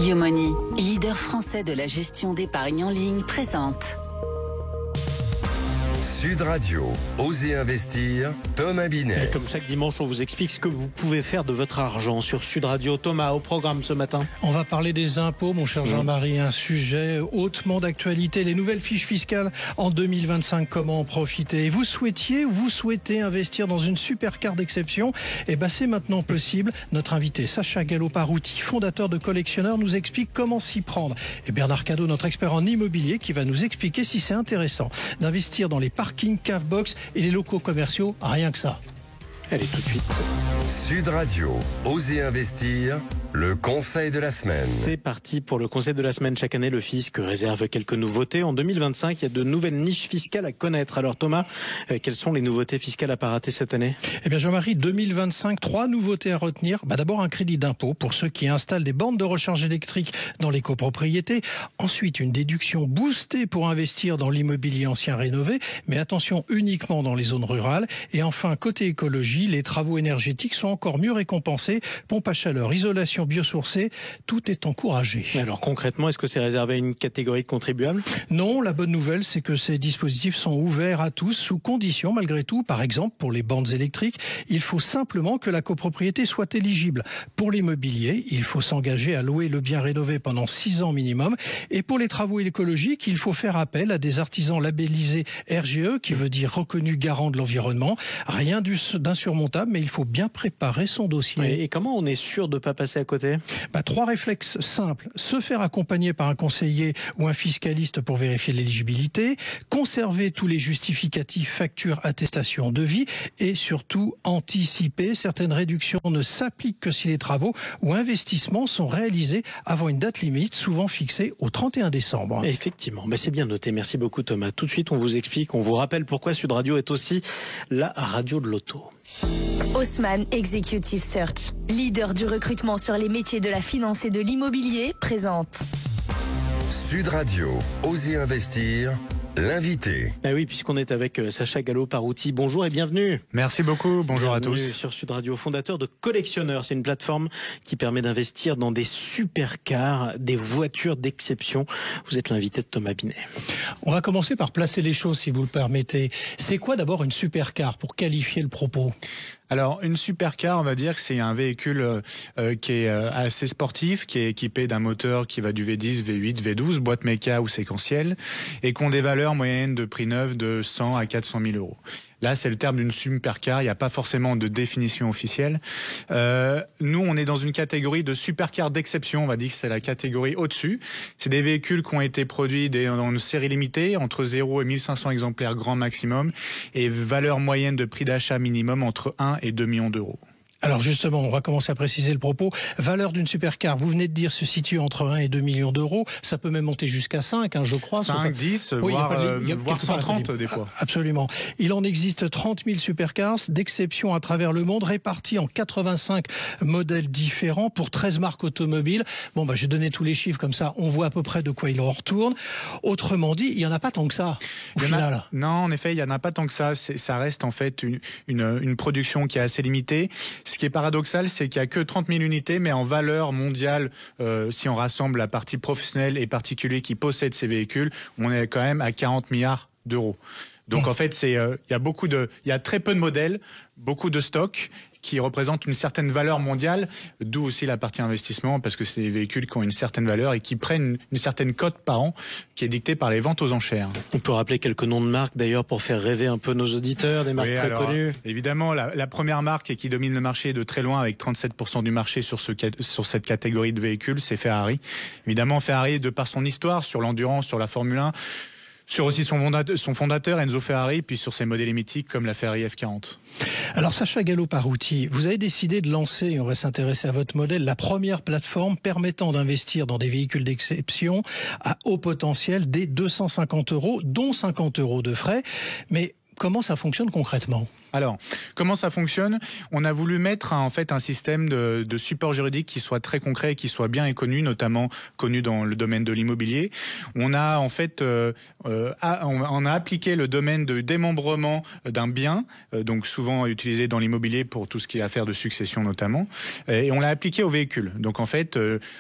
Biomoney, leader français de la gestion d'épargne en ligne, présente Sud Radio, Osez investir, Thomas Binet. Et comme chaque dimanche, on vous explique ce que vous pouvez faire de votre argent sur Sud Radio. Thomas, au programme ce matin. On va parler des impôts, mon cher Jean-Marie, un sujet hautement d'actualité. Les nouvelles fiches fiscales en 2025, comment en profiter? Vous souhaitez investir dans une supercar d'exception? Eh ben, c'est maintenant possible. Notre invité, Sacha Gallo-Parouti, fondateur de Collectionneur, nous explique comment s'y prendre. Et Bernard Cadot, notre expert en immobilier, qui va nous expliquer si c'est intéressant d'investir dans les parkings, cave-box et les locaux commerciaux. Rien que ça. Allez, tout de suite. Sud Radio, Osez investir, le conseil de la semaine. C'est parti pour le conseil de la semaine. Chaque année, le fisc réserve quelques nouveautés. En 2025, il y a de nouvelles niches fiscales à connaître. Alors Thomas, quelles sont les nouveautés fiscales à pas rater cette année? Eh bien Jean-Marie, 2025, 3 nouveautés à retenir. D'abord un crédit d'impôt pour ceux qui installent des bornes de recharge électrique dans les copropriétés. Ensuite, une déduction boostée pour investir dans l'immobilier ancien rénové, mais attention, uniquement dans les zones rurales. Et enfin, côté écologie, les travaux énergétiques sont encore mieux récompensés. Pompe à chaleur, isolation biosourcée, tout est encouragé. Alors concrètement, est-ce que c'est réservé à une catégorie de contribuables? Non, la bonne nouvelle, c'est que ces dispositifs sont ouverts à tous, sous condition malgré tout. Par exemple, pour les bornes électriques, il faut simplement que la copropriété soit éligible. Pour l'immobilier, il faut s'engager à louer le bien rénové pendant 6 ans minimum. Et pour les travaux écologiques, il faut faire appel à des artisans labellisés RGE, qui veut dire reconnus garants de l'environnement. Rien d'insurmontable, mais il faut bien préparer son dossier. Et comment on est sûr de ne pas passer à côté? 3 réflexes simples. Se faire accompagner par un conseiller ou un fiscaliste pour vérifier l'éligibilité, conserver tous les justificatifs, factures, attestations, devis et surtout anticiper. Certaines réductions ne s'appliquent que si les travaux ou investissements sont réalisés avant une date limite, souvent fixée au 31 décembre. Effectivement, mais c'est bien noté. Merci beaucoup Thomas. Tout de suite, on vous explique, on vous rappelle pourquoi Sud Radio est aussi la radio de l'auto. Haussmann Executive Search, leader du recrutement sur les métiers de la finance et de l'immobilier, présente Sud Radio, Osez investir, l'invité. Ah oui, puisqu'on est avec Sacha Gallo-Parouti. Bonjour et bienvenue. Merci beaucoup, bonjour à tous. Sur Sud Radio, fondateur de Collectionneur. C'est une plateforme qui permet d'investir dans des supercars, des voitures d'exception. Vous êtes l'invité de Thomas Binet. On va commencer par placer les choses, si vous le permettez. C'est quoi d'abord une supercar pour qualifier le propos? Alors, une supercar, on va dire que c'est un véhicule qui est assez sportif, qui est équipé d'un moteur qui va du V10, V8, V12, boîte méca ou séquentielle, et qui ont des valeurs moyennes de prix neuf de 100 à 400 000 euros. Là, c'est le terme d'une supercar. Il n'y a pas forcément de définition officielle. Nous, on est dans une catégorie de supercar d'exception. On va dire que c'est la catégorie au-dessus. C'est des véhicules qui ont été produits dans une série limitée, entre 0 et 1500 exemplaires grand maximum, et valeur moyenne de prix d'achat minimum entre 1 et 2 millions d'euros. Alors justement, on va commencer à préciser le propos. Valeur d'une supercar, vous venez de dire, se situe entre 1 et 2 millions d'euros. Ça peut même monter jusqu'à 5, je crois. 5, 10, oui, voire 130 des fois. Absolument. Il en existe 30 000 supercars d'exception à travers le monde, répartis en 85 modèles différents pour 13 marques automobiles. J'ai donné tous les chiffres, comme ça on voit à peu près de quoi il en retourne. Autrement dit, il n'y en a pas tant que ça, au final. Non, en effet, il n'y en a pas tant que ça. Ça reste en fait une production qui est assez limitée. Ce qui est paradoxal, c'est qu'il n'y a que 30 000 unités, mais en valeur mondiale, si on rassemble la partie professionnelle et particulier qui possèdent ces véhicules, on est quand même à 40 milliards d'euros. Donc en fait, il y a très peu de modèles, beaucoup de stocks qui représentent une certaine valeur mondiale, d'où aussi la partie investissement, parce que c'est des véhicules qui ont une certaine valeur et qui prennent une certaine cote par an, qui est dictée par les ventes aux enchères. On peut rappeler quelques noms de marques d'ailleurs pour faire rêver un peu nos auditeurs, des marques très connues. Évidemment, la première marque et qui domine le marché de très loin avec 37% du marché sur cette catégorie de véhicules, c'est Ferrari. Évidemment, Ferrari, de par son histoire, sur l'endurance, sur la Formule 1, sur aussi son fondateur Enzo Ferrari, puis sur ses modèles mythiques comme la Ferrari F40. Alors Sacha Gallo-Parouti, vous avez décidé de lancer, et on va s'intéresser à votre modèle, la première plateforme permettant d'investir dans des véhicules d'exception à haut potentiel dès 250 euros, dont 50 euros de frais. Mais comment ça fonctionne concrètement ? Alors, comment ça fonctionne ? On a voulu mettre en fait un système de support juridique qui soit très concret et qui soit bien connu, notamment connu dans le domaine de l'immobilier. On a en fait on a appliqué le domaine de démembrement d'un bien, donc souvent utilisé dans l'immobilier pour tout ce qui est affaire de succession notamment, et on l'a appliqué au véhicule. Donc en fait,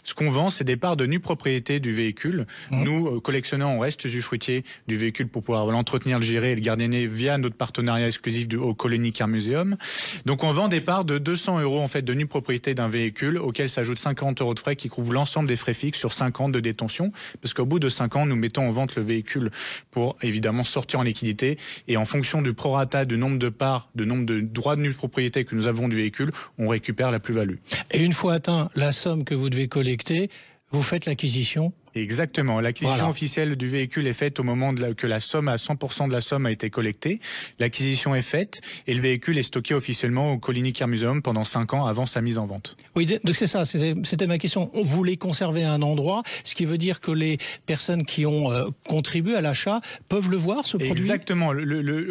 ce qu'on vend, c'est des parts de nue propriété du véhicule. Nous, collectionneurs, on reste usufruitier du véhicule pour pouvoir l'entretenir, le gérer et le garder via notre partenariat exclusif au Colony Car Museum. Donc on vend des parts de 200 € en fait de nue propriété d'un véhicule, auquel s'ajoutent 50 € de frais qui couvrent l'ensemble des frais fixes sur 5 ans de détention, parce qu'au bout de 5 ans, nous mettons en vente le véhicule pour évidemment sortir en liquidité, et en fonction du prorata du nombre de parts, du nombre de droits de nue propriété que nous avons du véhicule, on récupère la plus-value. Et une fois atteint la somme que vous devez collecter, vous faites l'acquisition ? Exactement. L'acquisition officielle du véhicule est faite au moment que la somme, à 100% de la somme a été collectée. L'acquisition est faite et le véhicule est stocké officiellement au Colony Car Museum pendant 5 ans avant sa mise en vente. Oui, donc c'est ça, c'était ma question. Vous les conservez à un endroit, ce qui veut dire que les personnes qui ont contribué à l'achat peuvent le voir, ce produit ? Exactement.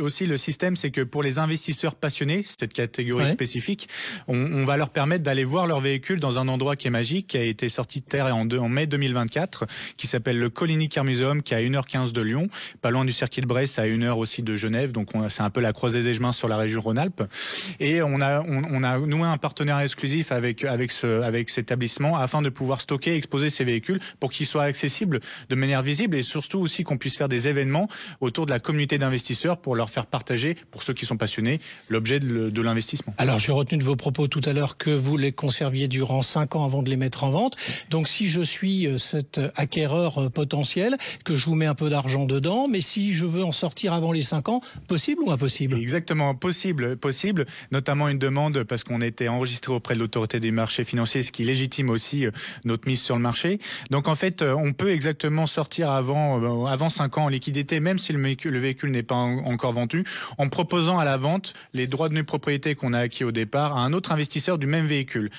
Aussi, le système, c'est que pour les investisseurs passionnés, cette catégorie spécifique, on va leur permettre d'aller voir leur véhicule dans un endroit qui est magique, qui a été sorti de terre en mai 2024, qui s'appelle le Colony Car Museum, qui est à 1h15 de Lyon, pas loin du circuit de Brest, à 1h aussi de Genève. Donc c'est un peu la croisée des chemins sur la région Rhône-Alpes. Et on a noué un partenariat exclusif avec cet établissement afin de pouvoir stocker et exposer ces véhicules pour qu'ils soient accessibles de manière visible, et surtout aussi qu'on puisse faire des événements autour de la communauté d'investisseurs pour leur faire partager, pour ceux qui sont passionnés, l'objet de l'investissement. Alors j'ai retenu de vos propos tout à l'heure que vous les conserviez durant 5 ans avant de les mettre en vente. Donc si je suis cet acquéreur potentiel, que je vous mets un peu d'argent dedans, mais si je veux en sortir avant les 5 ans, possible ou impossible ? Exactement, possible, notamment une demande parce qu'on était enregistré auprès de l'autorité des marchés financiers, ce qui légitime aussi notre mise sur le marché. Donc en fait, on peut exactement sortir avant 5 ans en liquidité, même si le véhicule n'est pas encore vendu, en proposant à la vente les droits de nue propriété qu'on a acquis au départ à un autre investisseur du même véhicule.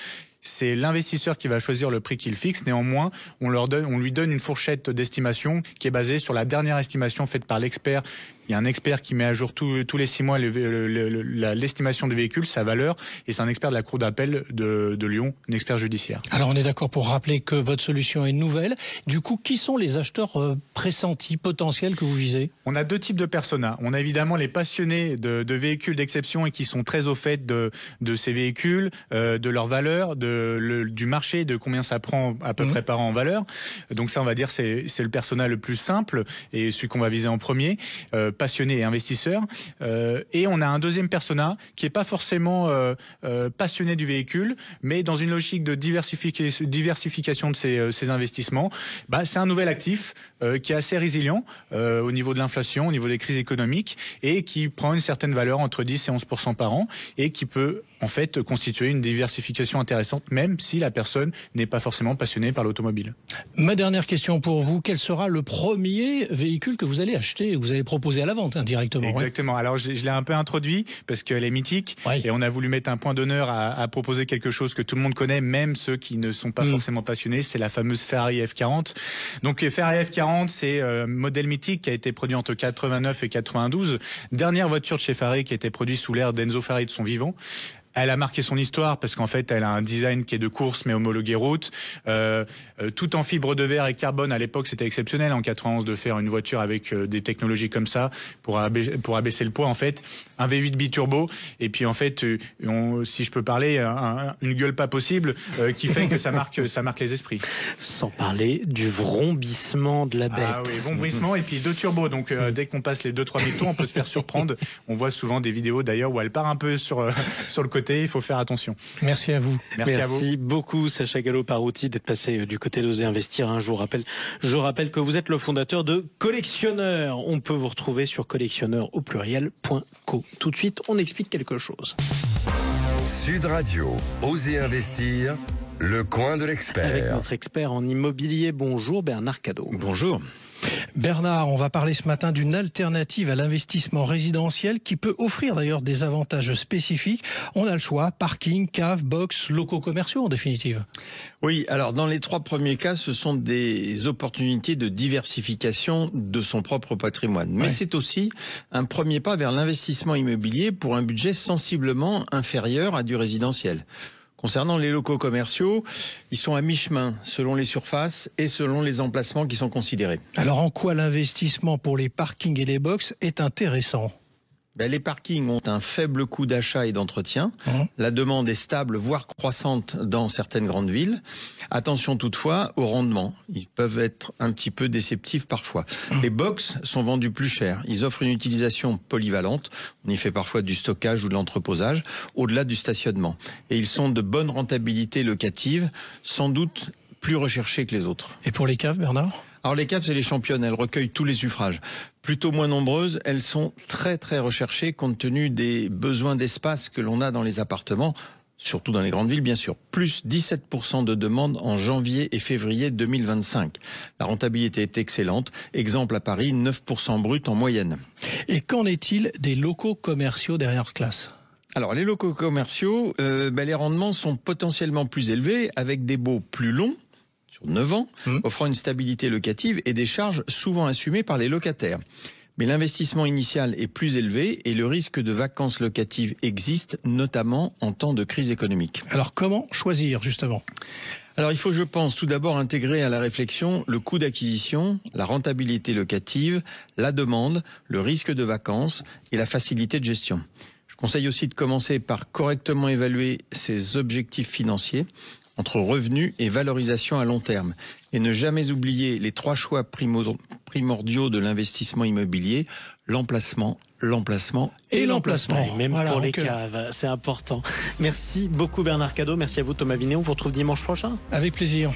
C'est l'investisseur qui va choisir le prix qu'il fixe. Néanmoins, on lui donne une fourchette d'estimation qui est basée sur la dernière estimation faite par l'expert. Il y a un expert qui met à jour tous les 6 mois l'estimation du véhicule, sa valeur, et c'est un expert de la cour d'appel de Lyon, un expert judiciaire. Alors on est d'accord pour rappeler que votre solution est nouvelle. Du coup, qui sont les acheteurs pressentis, potentiels que vous visez ? On a 2 types de personas. On a évidemment les passionnés de véhicules d'exception et qui sont très au fait de ces véhicules, de leur valeur, du marché, de combien ça prend à peu près par an en valeur. Donc ça, on va dire, c'est le persona le plus simple et celui qu'on va viser en premier. Passionnés et investisseurs, et on a un deuxième persona qui est pas forcément passionné du véhicule, mais dans une logique de diversification de ses investissements. C'est un nouvel actif qui est assez résilient au niveau de l'inflation, au niveau des crises économiques, et qui prend une certaine valeur entre 10 et 11% par an, et qui peut en fait constituer une diversification intéressante, même si la personne n'est pas forcément passionnée par l'automobile. Ma dernière question pour vous, quel sera le premier véhicule que vous allez acheter, que vous allez proposer à la vente directement ? Exactement. Alors je l'ai un peu introduit parce qu'elle est mythique, et on a voulu mettre un point d'honneur à proposer quelque chose que tout le monde connaît, même ceux qui ne sont pas forcément passionnés. C'est la fameuse Ferrari F40. Donc Ferrari F40, c'est un modèle mythique qui a été produit entre 89 et 92. Dernière voiture de chez Ferrari qui a été produite sous l'ère d'Enzo Ferrari de son vivant. Elle a marqué son histoire parce qu'en fait, elle a un design qui est de course mais homologué route, tout en fibre de verre et carbone. À l'époque, c'était exceptionnel en 91 de faire une voiture avec des technologies comme ça pour abaisser le poids en fait. Un V8 biturbo et puis en fait, si je peux parler, une gueule pas possible qui fait que ça marque les esprits. Sans parler du vrombissement de la bête. Ah oui, vrombissement et puis 2 turbos. Donc dès qu'on passe les 2-3 000 tours, on peut se faire surprendre. On voit souvent des vidéos d'ailleurs où elle part un peu sur le côté. Il faut faire attention. Merci à vous. Merci à vous. Merci beaucoup Sacha Gallo-Parouti d'être passé du côté d'Oser Investir. Je rappelle que vous êtes le fondateur de Collectionneur. On peut vous retrouver sur collectionneur.co. Tout de suite, on explique quelque chose. Sud Radio, Oser Investir, le coin de Avec l'expert. notre expert en immobilier. Bonjour Bernard Cadot. Bonjour. Bernard, on va parler ce matin d'une alternative à l'investissement résidentiel qui peut offrir d'ailleurs des avantages spécifiques. On a le choix, parking, cave, box, locaux commerciaux en définitive. Oui, alors dans les 3 premiers cas, ce sont des opportunités de diversification de son propre patrimoine. Mais c'est aussi un premier pas vers l'investissement immobilier pour un budget sensiblement inférieur à du résidentiel. Concernant les locaux commerciaux, ils sont à mi-chemin selon les surfaces et selon les emplacements qui sont considérés. Alors en quoi l'investissement pour les parkings et les box est intéressant ? Les parkings ont un faible coût d'achat et d'entretien. La demande est stable, voire croissante dans certaines grandes villes. Attention toutefois au rendement. Ils peuvent être un petit peu déceptifs parfois. Les box sont vendus plus cher. Ils offrent une utilisation polyvalente. On y fait parfois du stockage ou de l'entreposage, au-delà du stationnement. Et ils sont de bonne rentabilité locative, sans doute plus recherchés que les autres. Et pour les caves, Bernard ? Alors les caves, c'est les championnes, elles recueillent tous les suffrages. Plutôt moins nombreuses, elles sont très très recherchées compte tenu des besoins d'espace que l'on a dans les appartements, surtout dans les grandes villes bien sûr. Plus 17% de demandes en janvier et février 2025. La rentabilité est excellente. Exemple à Paris, 9% brut en moyenne. Et qu'en est-il des locaux commerciaux derrière classe ? Alors les locaux commerciaux, les rendements sont potentiellement plus élevés avec des baux plus longs, 9 ans, offrant une stabilité locative et des charges souvent assumées par les locataires. Mais l'investissement initial est plus élevé et le risque de vacances locatives existe, notamment en temps de crise économique. Alors comment choisir justement ? Alors il faut, je pense, tout d'abord intégrer à la réflexion le coût d'acquisition, la rentabilité locative, la demande, le risque de vacances et la facilité de gestion. Je conseille aussi de commencer par correctement évaluer ses objectifs financiers, entre revenus et valorisation à long terme. Et ne jamais oublier les 3 choix primordiaux de l'investissement immobilier, l'emplacement et l'emplacement. Et même pour les caves, c'est important. Merci beaucoup Bernard Cadot, merci à vous Thomas Vinet, on vous retrouve dimanche prochain. Avec plaisir.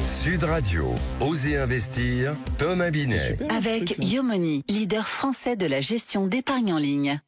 Sud Radio, Osez investir, Thomas Binet. Avec Yomoni, leader français de la gestion d'épargne en ligne.